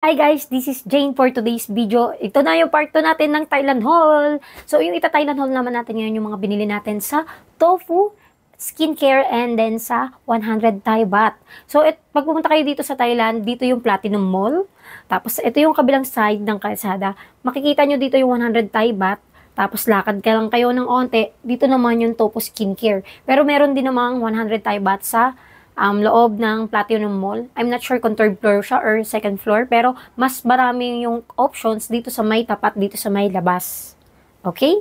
Hi guys, this is Jane for today's video. Ito na yung part 2 natin ng Thailand haul. So yung Thailand haul naman natin ngayon yung mga binili natin sa tofu, skincare, and then sa 100 Thai baht. So pag pumunta kayo dito sa Thailand, dito yung Platinum Mall. Tapos ito yung kabilang side ng kalsada. Makikita nyo dito yung 100 Thai baht. Tapos lakad ka lang kayo ng onte. Dito naman yung tofu skincare. Pero meron din namang 100 Thai baht sa loob ng Platinum Mall. I'm not sure kung third floor siya or second floor, pero mas marami yung options dito sa may tapat, dito sa may labas. Okay?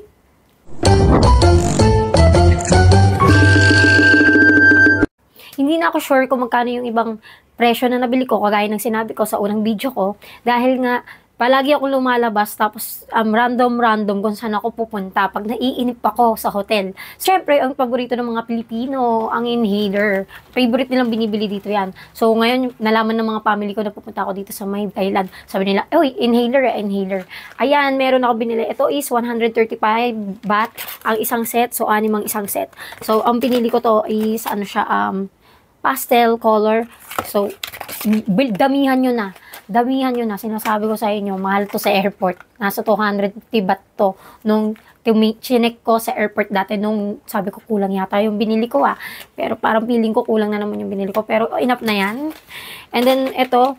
Hindi na ako sure kung magkano yung ibang presyo na nabili ko, kagaya ng sinabi ko sa unang video ko, dahil nga palagi ako lumalabas tapos random kung saan ako pupunta pag naiinip ako sa hotel. Siyempre, ang paborito ng mga Pilipino, ang inhaler. Favorite nilang binibili dito yan. So, ngayon, nalaman ng mga family ko na pupunta ako dito sa may Thailand. Sabi nila, uy, inhaler. Ayan, meron ako binili. Ito is 135 baht ang isang set. So, 6 ang isang set. So, ang pinili ko to is, pastel color. So, damihan nyo na. Sinasabi ko sa inyo, mahal to sa airport. Nasa 250 baht to. Nung chinek ko sa airport dati, nung sabi ko kulang yata yung binili ko Pero parang feeling ko kulang na naman yung binili ko. Pero enough na yan. And then, ito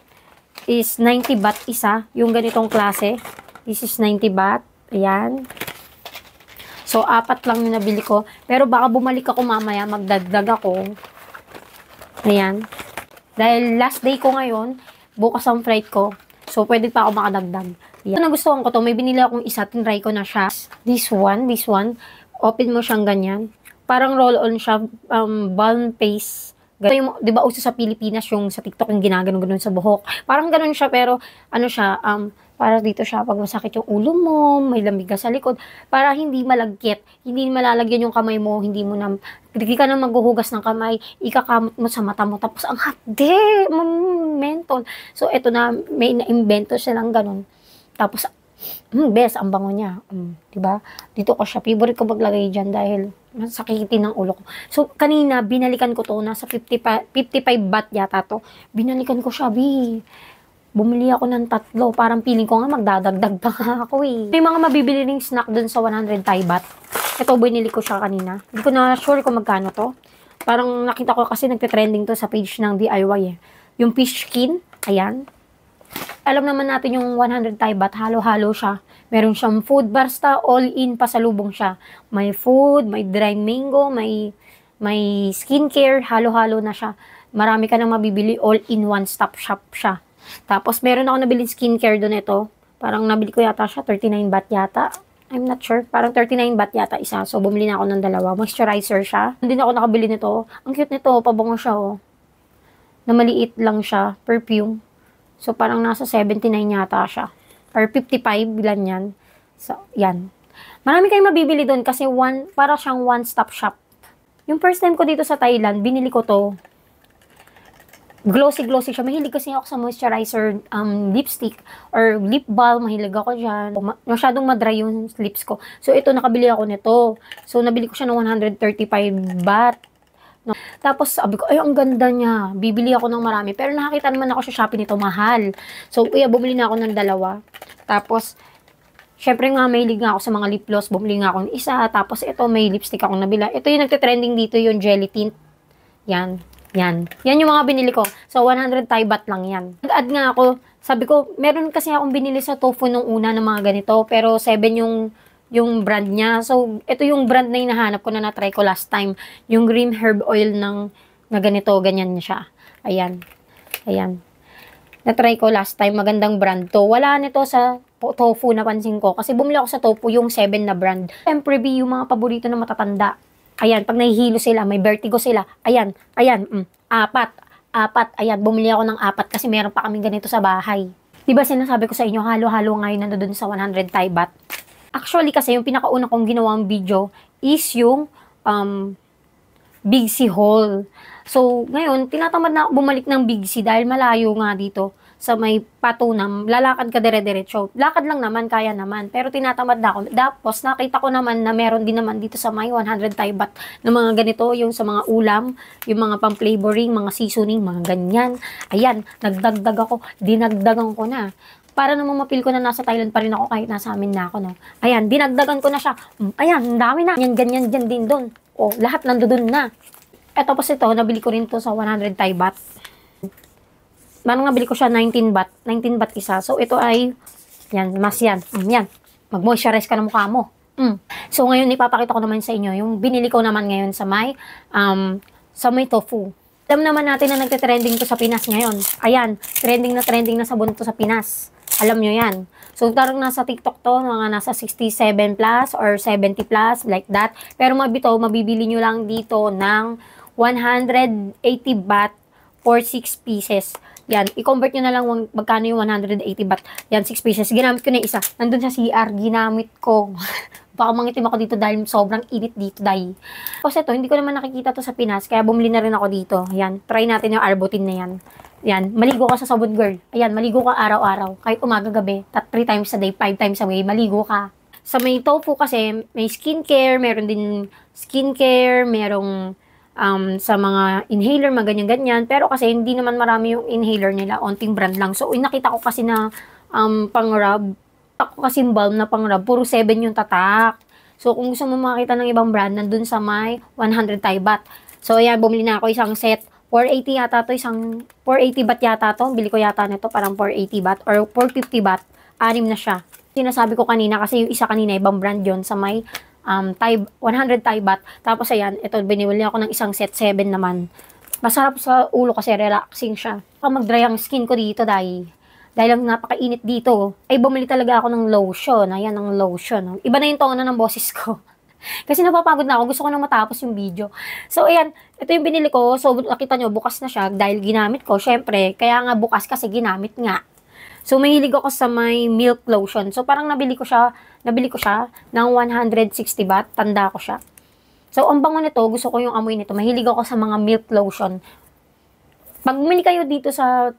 is 90 baht isa. Yung ganitong klase. This is 90 baht. Ayan. So, 4 lang yung nabili ko. Pero baka bumalik ako mamaya, magdagdag ako. Ayan. Dahil last day ko ngayon, bukas ang flight ko. So, pwede pa ako makadagdag. Ito nagustuhan ko to. May binili akong isa. Tinry ko na siya. This one. Open mo siyang ganyan. Parang roll-on siya. Balm paste. Ganito yung, di ba uso sa Pilipinas yung sa TikTok yung ginaganon-ganon sa buhok. Parang ganun siya, pero ano siya, para dito siya pag masakit yung ulo mo, may lamig ka sa likod, para hindi malagkit, hindi malalagyan yung kamay mo, hindi ka na maghuhugas ng kamay, ikakamot mo sa mata mo, tapos ang hapde, mentol. So, eto na, may na-invento silang ganun. Tapos, best, ang bango niya. Diba? Dito ko siya, favorite ko maglagay dyan dahil masakitin ng ulo ko. So, kanina, binalikan ko to, nasa 55 baht yata to. Binalikan ko siya, Bumili ako ng 3. Parang feeling ko nga magdadagdag pa nga ako May mga mabibili ring snack dun sa 100 Thai baht. Ito, binili ko siya kanina. Hindi ko na sure kung magkano to. Parang nakita ko kasi nagte-trending to sa page ng DIY Yung fish skin, ayan. Alam naman natin yung 100 Thai baht, halo-halo siya. Meron siyang food, basta all-in pasalubong siya. May food, may dried mango, may skincare, halo-halo na siya. Marami ka nang mabibili, all-in one-stop shop siya. Tapos, meron ako nabiling skincare doon ito. Parang nabili ko yata siya, 39 baht yata. I'm not sure. Parang 39 baht yata isa. So, bumili na ako ng 2. Moisturizer siya. Hindi na ako nakabili nito. Ang cute nito, pabango siya Na maliit lang siya, perfume. So, parang nasa 79 yata siya. Or 55, bilan yan. So, yan. Marami kayong mabibili doon kasi para siyang one-stop shop. Yung first time ko dito sa Thailand, binili ko to. Glossy siya. Mahilig kasi ako sa moisturizer, lipstick, or lip balm. Mahilig ako dyan. Masyadong madry yung lips ko. So, ito, nakabili ako nito. So, nabili ko siya ng 135 baht. No. Tapos, sabi ko, ay, ang ganda niya. Bibili ako ng marami. Pero nakakita naman ako sa Shopee nito, mahal. So, kuya, bumili na ako ng 2. Tapos, syempre nga, mahilig nga ako sa mga lip gloss. Bumili nga ako ng isa. Tapos, ito, may lipstick akong nabila. Ito yung nagte-trending dito, yung jelly tint. Yan yung mga binili ko. So, 100 Thai baht lang yan. Nag-add nga ako, sabi ko, meron kasi akong binili sa tofu nung una ng mga ganito, pero 7 yung brand niya. So, ito yung brand na hinahanap ko na na-try ko last time. Yung green herb oil na ganito, ganyan siya. Ayan. Na-try ko last time, magandang brand to. Wala nito sa tofu, napansin ko. Kasi bumili ako sa tofu, yung 7 na brand. Siyempre, yung mga paborito na matatanda. Ayan, pag nahihilo sila, may vertigo sila. Ayan, 4. Ayan, bumili ako ng 4 kasi meron pa kaming ganito sa bahay. Diba sinasabi ko sa inyo, halo-halo ngayon nandoon sa 100 Thai baht. Actually kasi yung pinakauna kong ginawang video is yung Big C haul. So, ngayon, tinatamad na bumalik ng Big C dahil malayo nga dito sa may patunam, lalakad ka dire-diretso. Lakad lang naman, kaya naman. Pero tinatamad na ako. Tapos nakita ko naman na meron din naman dito sa may 100 Thai baht ng mga ganito, yung sa mga ulam, yung mga pang-flavoring, mga seasoning, mga ganyan. Ayan, nagdagdag ako, dinagdagan ko na. Para naman mapil ko na nasa Thailand pa rin ako kahit nasa amin na ako, no. Ayan, dinagdagan ko na siya. Ayan, ang dami na. Yan, ganyan, dyan din doon. O, lahat nandoon na. Eto, tapos ito, nabili ko rin to sa 100 Thai baht. Manong nabili ko siya 19 baht. 19 baht isa. So, ito ay, yan, mas yan. Yan. Mag-moisturize ka ng mukha mo. So, ngayon, ipapakita ko naman sa inyo, yung binili ko naman ngayon sa may tofu. Alam naman natin na nagte-trending to sa Pinas ngayon. Ayan, trending na sabon to sa Pinas. Alam nyo yan. So, tarong nasa TikTok to, mga nasa 67 plus or 70 plus, like that. Pero mabibili nyo lang dito ng 180 baht for 6 pieces. Yan, i-convert nyo na lang magkano yung 180 baht. Yan, 6 pieces. Ginamit ko na isa. Nandun sa CR, ginamit ko. Baka mangitim ako dito dahil sobrang init dito, dahil. Kasi ito, hindi ko naman nakikita to sa Pinas, kaya bumili na rin ako dito. Yan, try natin yung Arbutin na yan. Yan, maligo ka sa sabon, girl. Ayan, maligo ka araw-araw. Kahit umaga, gabi. 3 times a day, 5 times a day, maligo ka. Sa may tofu kasi, may skincare, meron din skincare, merong sa mga inhaler, mga ganyan-ganyan. Pero kasi, hindi naman marami yung inhaler nila. Onting brand lang. So, nakita ko kasi na pang-rub. Ako kasi balm na pang-rub, puro 7 yung tatak. So, kung gusto mo makita ng ibang brand, nandun sa may 100 Thai baht. So, ayan, bumili na ako isang set. 480 yata to, isang 480 baht yata to. Bili ko yata nito, parang 480 baht or 450 baht. 6 na siya. Sinasabi ko kanina, kasi yung isa kanina, ibang brand yon sa may 100 Thai baht. Tapos, ayan, ito, binili ako ng isang set, 7 naman. Masarap sa ulo kasi relaxing siya. Mag-dry ang skin ko dito, dahil lang napakainit dito, ay bumili talaga ako ng lotion. Ayan, ng lotion. Iba na yung tono ng boses ko. Kasi napapagod na ako. Gusto ko na matapos yung video. So, ayan. Ito yung binili ko. So, nakita nyo, bukas na siya. Dahil ginamit ko, syempre. Kaya nga bukas kasi ginamit nga. So, mahilig ako sa may milk lotion. So, parang nabili ko siya ng 160 baht. Tanda ko siya. So, ang bango nito, gusto ko yung amoy nito. Mahilig ako sa mga milk lotion. Pag bumili kayo dito sa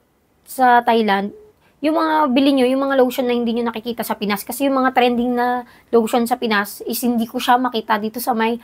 Thailand, yung mga bili nyo, yung mga lotion na hindi nyo nakikita sa Pinas. Kasi yung mga trending na lotion sa Pinas is hindi ko siya makita dito sa may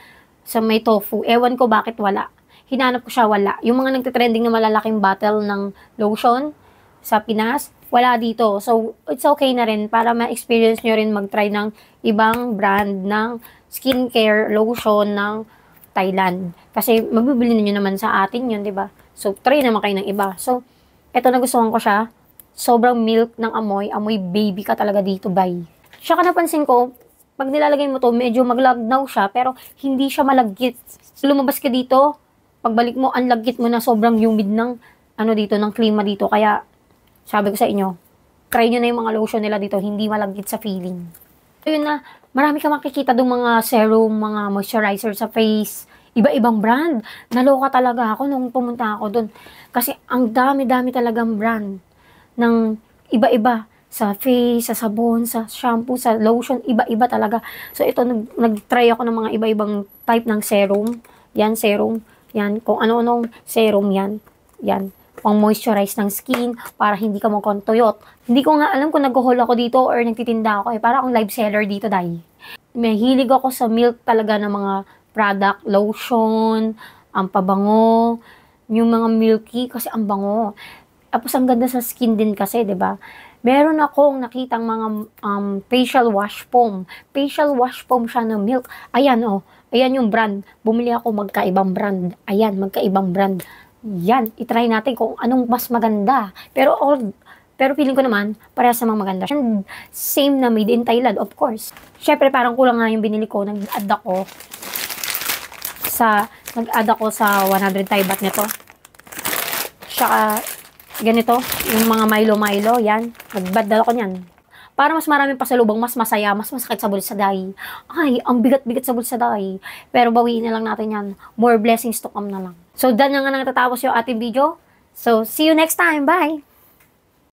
tofu. Ewan ko bakit wala. Hinanap ko siya, wala. Yung mga nagtitrending na malalaking bottle ng lotion sa Pinas, wala dito. So, it's okay na rin para ma-experience nyo rin mag-try ng ibang brand ng skincare lotion ng Thailand. Kasi mabibili nyo naman sa atin yun, di ba? So, try naman kayo ng iba. So, eto, nagustuhan ko siya. Sobrang milk ng amoy baby ka talaga dito, bay. Tsaka napansin ko, pag nilalagay mo to, medyo maglagnaw siya, pero hindi siya malagkit. Lumabas ka dito, pagbalik mo, ang lagkit mo na sobrang humid ng, dito, ng klima dito. Kaya, sabi ko sa inyo, try nyo na yung mga lotion nila dito, hindi malagkit sa feeling. Ayun na, marami ka makikita doon mga serum, mga moisturizer sa face, iba-ibang brand. Naloka talaga ako nung pumunta ako doon. Kasi ang dami-dami talagang brand ng iba-iba sa face, sa sabon, sa shampoo, sa lotion, iba-iba talaga. So, ito, nag-try ako ng mga iba-ibang type ng serum. Yan, serum. Yan, kung ano-anong serum yan. Yan, pang moisturize ng skin para hindi ka magkontuyot. Hindi ko nga alam kung nag-haul ako dito or nagtitinda ako. Para akong live seller dito, dahil may hilig ako sa milk talaga ng mga product, lotion, ang pabango, yung mga milky, kasi ang bango. Tapos, ang ganda sa skin din kasi, 'di ba? Meron akong nakitang mga facial wash foam. Facial wash foam siya ng milk. Ayan, oh. Ayan yung brand. Bumili ako magkaibang brand. Ayan, magkaibang brand. Yan, i-try natin kung anong mas maganda. Pero feeling ko naman, parehas namang maganda. And same na made in Thailand, of course. Syempre, parang kulang nga yung binili ko. Nag-add ako sa 100 Thai baht nito. Tsaka, ganito, yung mga Milo, yan. Nagbadal ako niyan. Para mas maraming pasalubong, mas masaya, mas masakit sa bulsa, dahi. Ay, ang bigat-bigat sa bulsa, dahi. Pero bawiin na lang natin yan. More blessings to come na lang. So, dyan na nga nang tatapos yung ating video. So, see you next time. Bye!